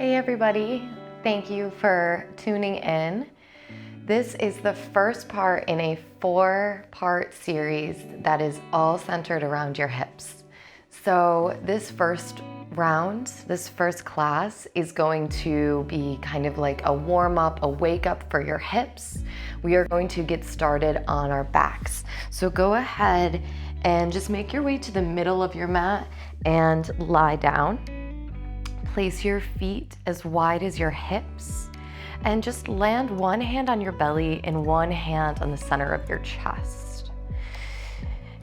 Hey everybody, thank you for tuning in. This is the first part in a 4-part series that is all centered around your hips. So this first round, this first class is going to be kind of like a warm-up, a wake-up for your hips. We are going to get started on our backs. So go ahead and just make your way to the middle of your mat and lie down. Place your feet as wide as your hips and just land one hand on your belly and one hand on the center of your chest.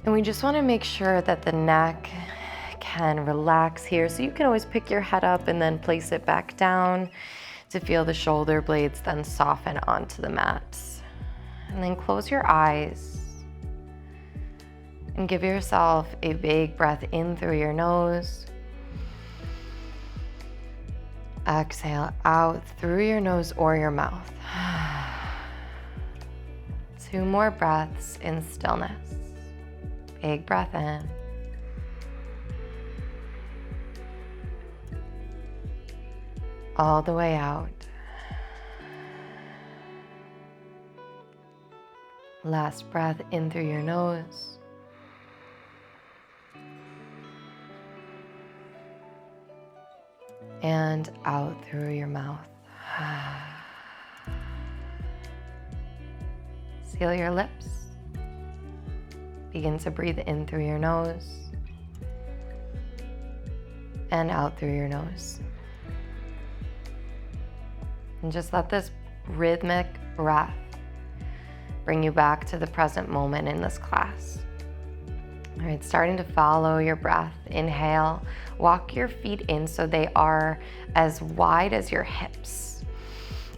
And we just want to make sure that the neck can relax here. So you can always pick your head up and then place it back down to feel the shoulder blades then soften onto the mat. And then close your eyes and give yourself a big breath in through your nose. Exhale out through your nose or your mouth. 2 more breaths in stillness. Big breath in. All the way out. Last breath in through your nose. And out through your mouth. Seal your lips. Begin to breathe in through your nose and out through your nose. And just let this rhythmic breath bring you back to the present moment in this class. All right, starting to follow your breath. Inhale, walk your feet in so they are as wide as your hips,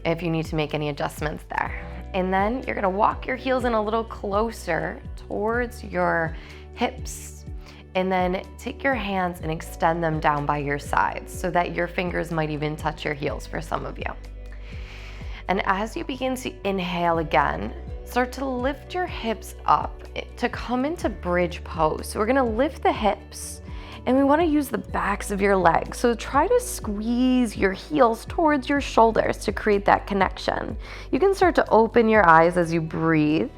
if you need to make any adjustments there. And then you're gonna walk your heels in a little closer towards your hips, and then take your hands and extend them down by your sides so that your fingers might even touch your heels for some of you. And as you begin to inhale again, start to lift your hips up to come into bridge pose. So we're gonna lift the hips and we wanna use the backs of your legs. So try to squeeze your heels towards your shoulders to create that connection. You can start to open your eyes as you breathe.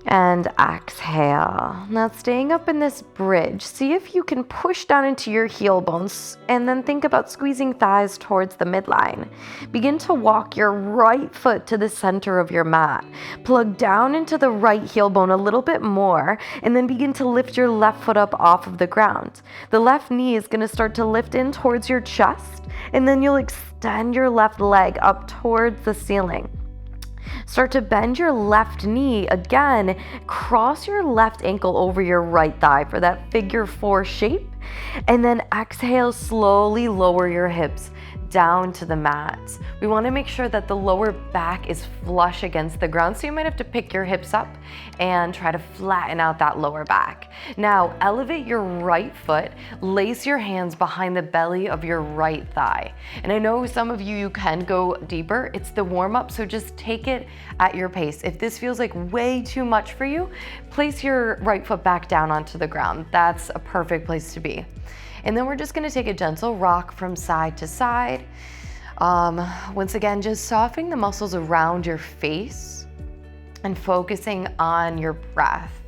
And exhale. Now staying up in this bridge, see if you can push down into your heel bones and then think about squeezing thighs towards the midline. Begin to walk your right foot to the center of your mat. Plug down into the right heel bone a little bit more and then begin to lift your left foot up off of the ground. The left knee is going to start to lift in towards your chest and then you'll extend your left leg up towards the ceiling. Start to bend your left knee again, cross your left ankle over your right thigh for that figure 4 shape, and then exhale, slowly lower your hips down to the mat. We want to make sure that the lower back is flush against the ground, so you might have to pick your hips up and try to flatten out that lower back. Now, elevate your right foot, lace your hands behind the belly of your right thigh. And I know some of you can go deeper. It's the warm-up, so just take it at your pace. If this feels like way too much for you, place your right foot back down onto the ground. That's a perfect place to be. And then we're just gonna take a gentle rock from side to side. Once again, just softening the muscles around your face and focusing on your breath.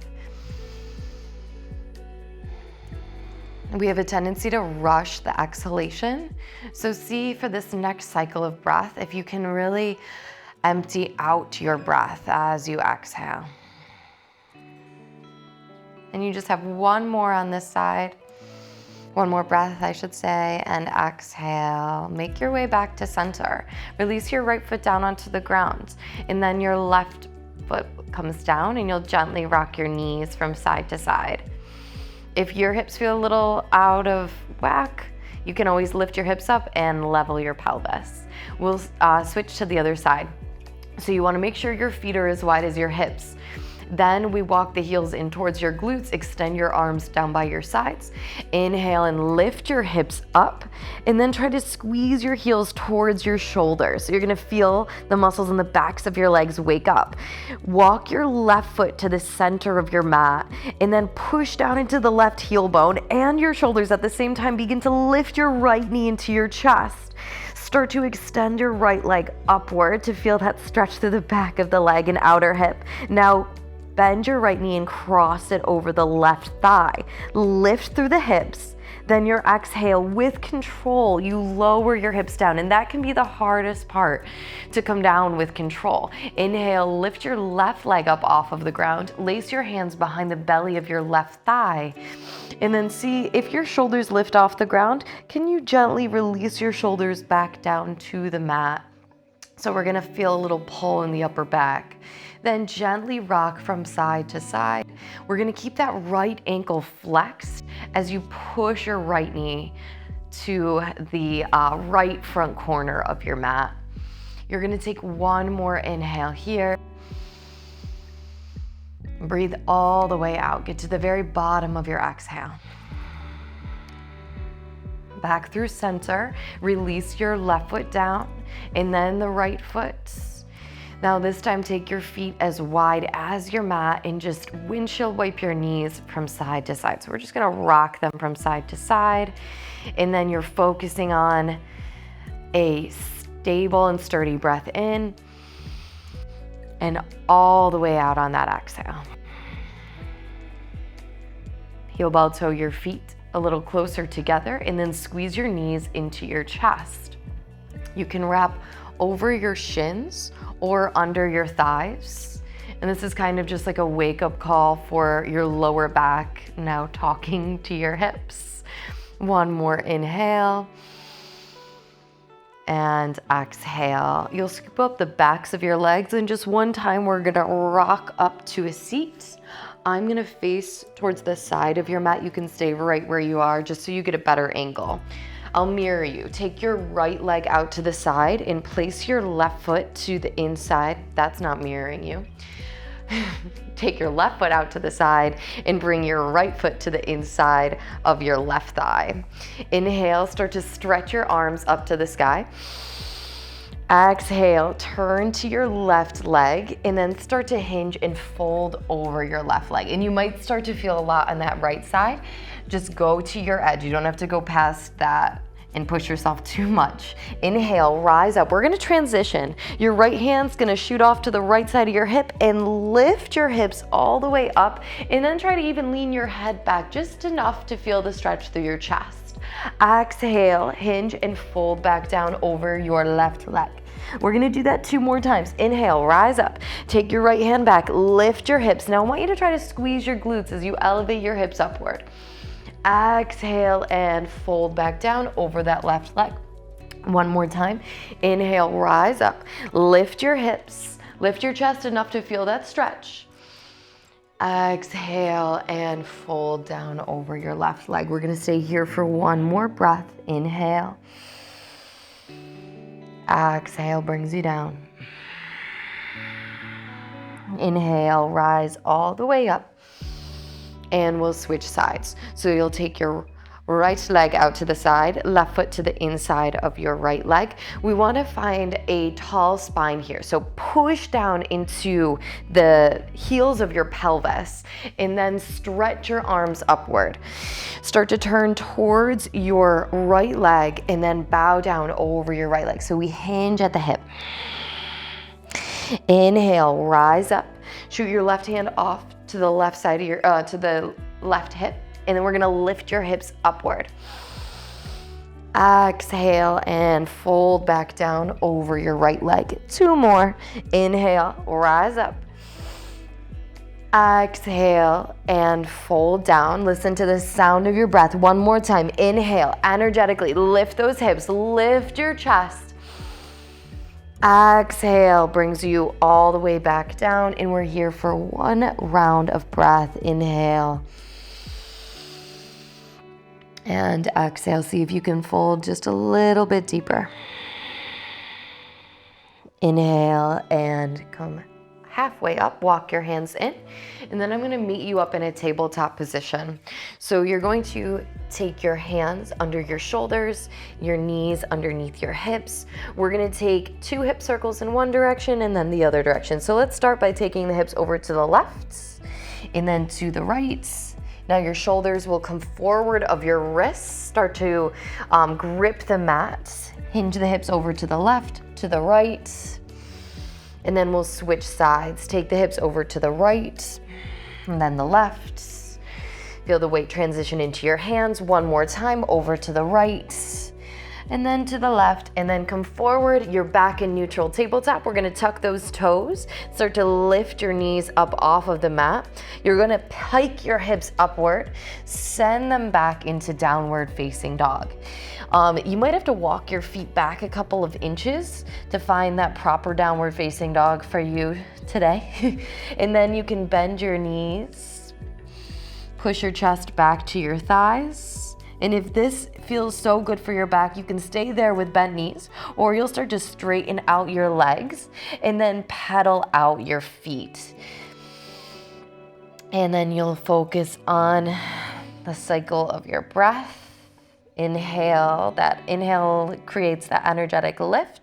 We have a tendency to rush the exhalation. So see for this next cycle of breath, if you can really empty out your breath as you exhale. And you just have one more on this side. One more breath, I should say, and exhale. Make your way back to center. Release your right foot down onto the ground, and then your left foot comes down and you'll gently rock your knees from side to side. If your hips feel a little out of whack, you can always lift your hips up and level your pelvis. We'll switch to the other side. So you wanna make sure your feet are as wide as your hips. Then we walk the heels in towards your glutes, extend your arms down by your sides. Inhale and lift your hips up, and then try to squeeze your heels towards your shoulders. So you're gonna feel the muscles in the backs of your legs wake up. Walk your left foot to the center of your mat, and then push down into the left heel bone and your shoulders at the same time. Begin to lift your right knee into your chest. Start to extend your right leg upward to feel that stretch through the back of the leg and outer hip. Now, bend your right knee and cross it over the left thigh. Lift through the hips. Then your exhale, with control, you lower your hips down, and that can be the hardest part, to come down with control. Inhale, lift your left leg up off of the ground. Lace your hands behind the belly of your left thigh. And then see if your shoulders lift off the ground. Can you gently release your shoulders back down to the mat? So we're gonna feel a little pull in the upper back. Then gently rock from side to side. We're gonna keep that right ankle flexed as you push your right knee to the right front corner of your mat. You're gonna take one more inhale here. Breathe all the way out. Get to the very bottom of your exhale. Back through center. Release your left foot down and then the right foot. Now this time take your feet as wide as your mat and just windshield wipe your knees from side to side. So we're just gonna rock them from side to side. And then you're focusing on a stable and sturdy breath in and all the way out on that exhale. Heel ball toe your feet a little closer together and then squeeze your knees into your chest. You can wrap over your shins or under your thighs. And this is kind of just like a wake-up call for your lower back now talking to your hips. One more inhale and exhale. You'll scoop up the backs of your legs, and just one time we're gonna rock up to a seat. I'm gonna face towards the side of your mat. You can stay right where you are just so you get a better angle. I'll mirror you. Take your right leg out to the side and place your left foot to the inside. That's not mirroring you. Take your left foot out to the side and bring your right foot to the inside of your left thigh. Inhale, start to stretch your arms up to the sky. Exhale, turn to your left leg and then start to hinge and fold over your left leg. And you might start to feel a lot on that right side. Just go to your edge. You don't have to go past that and push yourself too much. Inhale, rise up. We're gonna transition. Your right hand's gonna shoot off to the right side of your hip and lift your hips all the way up, and then try to even lean your head back just enough to feel the stretch through your chest. Exhale, hinge and fold back down over your left leg. We're gonna do that 2 more times. Inhale, rise up. Take your right hand back, lift your hips. Now I want you to try to squeeze your glutes as you elevate your hips upward. Exhale and fold back down over that left leg. One more time. Inhale, rise up. Lift your hips. Lift your chest enough to feel that stretch. Exhale and fold down over your left leg. We're gonna stay here for 1 more breath. Inhale. Exhale brings you down. Inhale, rise all the way up. And we'll switch sides. So you'll take your right leg out to the side, left foot to the inside of your right leg. We want to find a tall spine here. So push down into the heels of your pelvis and then stretch your arms upward. Start to turn towards your right leg and then bow down over your right leg. So we hinge at the hip. Inhale, rise up. Shoot your left hand off to the left side of your, to the left hip. And then we're gonna lift your hips upward. Exhale and fold back down over your right leg. 2 more. Inhale, rise up. Exhale and fold down. Listen to the sound of your breath. 1 more time. Inhale, energetically lift those hips, lift your chest. Exhale brings you all the way back down, and we're here for 1 round of breath. Inhale. And exhale. See if you can fold just a little bit deeper. Inhale and come halfway up, walk your hands in, and then I'm gonna meet you up in a tabletop position. So you're going to take your hands under your shoulders, your knees underneath your hips. We're gonna take 2 hip circles in one direction and then the other direction. So let's start by taking the hips over to the left and then to the right. Now your shoulders will come forward of your wrists, start to grip the mat, hinge the hips over to the left, to the right, and then we'll switch sides. Take the hips over to the right and then the left. Feel the weight transition into your hands. One more time, over to the right and then to the left, and then come forward. You're back in neutral tabletop. We're gonna tuck those toes, start to lift your knees up off of the mat. You're gonna pike your hips upward, send them back into downward facing dog. You might have to walk your feet back a couple of inches to find that proper downward facing dog for you today. And then you can bend your knees, push your chest back to your thighs. And if this feels so good for your back, you can stay there with bent knees, or you'll start to straighten out your legs and then pedal out your feet. And then you'll focus on the cycle of your breath. Inhale, that inhale creates that energetic lift.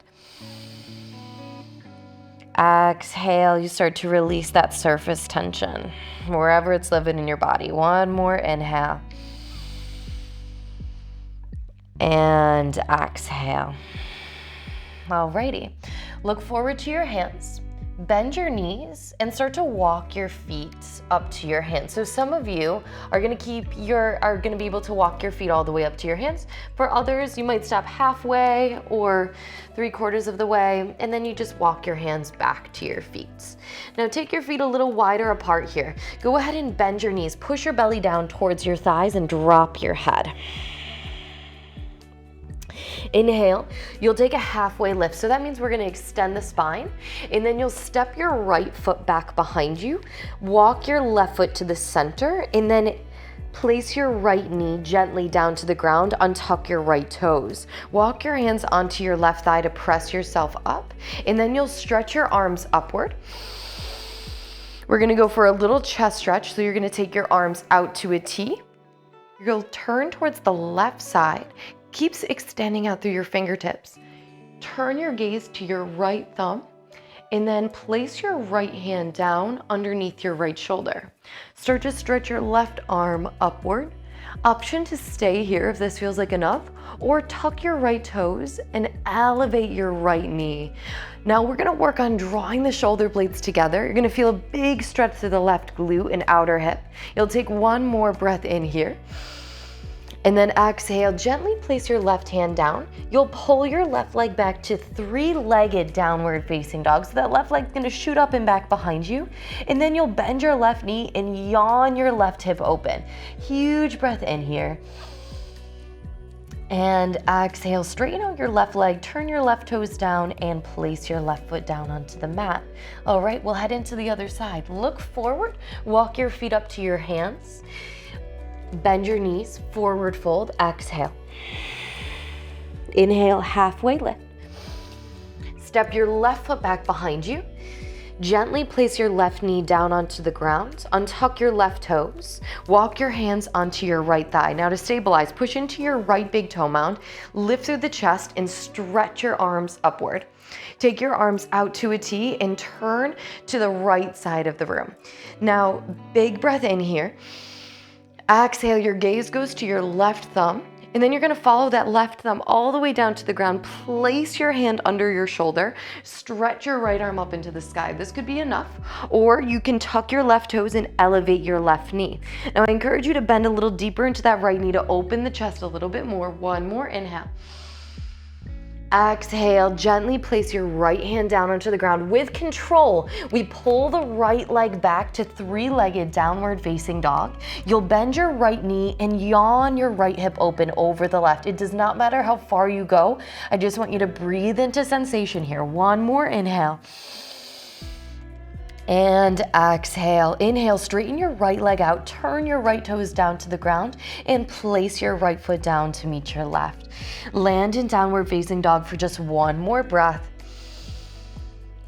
Exhale, you start to release that surface tension, wherever it's living in your body. One more inhale. And exhale. Alrighty, look forward to your hands. Bend your knees and start to walk your feet up to your hands. So some of you are gonna be able to walk your feet all the way up to your hands. For others, you might stop halfway or 3/4 of the way, and then you just walk your hands back to your feet. Now take your feet a little wider apart here. Go ahead and bend your knees. Push your belly down towards your thighs and drop your head. Inhale, you'll take a halfway lift. So that means we're gonna extend the spine, and then you'll step your right foot back behind you, walk your left foot to the center, and then place your right knee gently down to the ground, untuck your right toes. Walk your hands onto your left thigh to press yourself up, and then you'll stretch your arms upward. We're gonna go for a little chest stretch, so you're gonna take your arms out to a T. You'll turn towards the left side. Keeps extending out through your fingertips. Turn your gaze to your right thumb and then place your right hand down underneath your right shoulder. Start to stretch your left arm upward. Option to stay here if this feels like enough, or tuck your right toes and elevate your right knee. Now we're gonna work on drawing the shoulder blades together. You're gonna feel a big stretch through the left glute and outer hip. You'll take one more breath in here. And then exhale, gently place your left hand down. You'll pull your left leg back to 3-legged downward facing dog. So that left leg's gonna shoot up and back behind you. And then you'll bend your left knee and yawn your left hip open. Huge breath in here. And exhale, straighten out your left leg, turn your left toes down, and place your left foot down onto the mat. All right, we'll head into the other side. Look forward, walk your feet up to your hands. Bend your knees, forward fold, exhale. Inhale, halfway lift. Step your left foot back behind you. Gently place your left knee down onto the ground. Untuck your left toes. Walk your hands onto your right thigh. Now to stabilize, push into your right big toe mound. Lift through the chest and stretch your arms upward. Take your arms out to a T and turn to the right side of the room. Now, big breath in here. Exhale, your gaze goes to your left thumb, and then you're gonna follow that left thumb all the way down to the ground. Place your hand under your shoulder, stretch your right arm up into the sky. This could be enough, or you can tuck your left toes and elevate your left knee. Now I encourage you to bend a little deeper into that right knee to open the chest a little bit more. One more inhale. Exhale, gently place your right hand down onto the ground. With control, we pull the right leg back to 3-legged downward facing dog. You'll bend your right knee and yawn your right hip open over the left. It does not matter how far you go. I just want you to breathe into sensation here. One more inhale. And exhale. Inhale, straighten your right leg out, turn your right toes down to the ground, and place your right foot down to meet your left. Land in downward facing dog for just one more breath.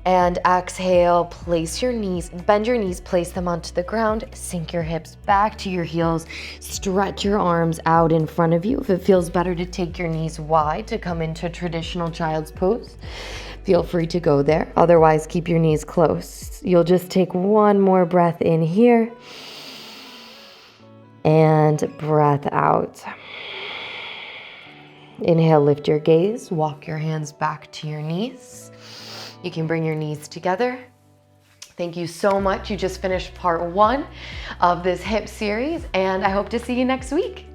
And exhale, bend your knees, place them onto the ground, sink your hips back to your heels, stretch your arms out in front of you. If it feels better to take your knees wide to come into traditional child's pose, feel free to go there. Otherwise, keep your knees close. You'll just take one more breath in here and breath out. Inhale, lift your gaze, walk your hands back to your knees. You can bring your knees together. Thank you so much. You just finished part 1 of this hip series, and I hope to see you next week.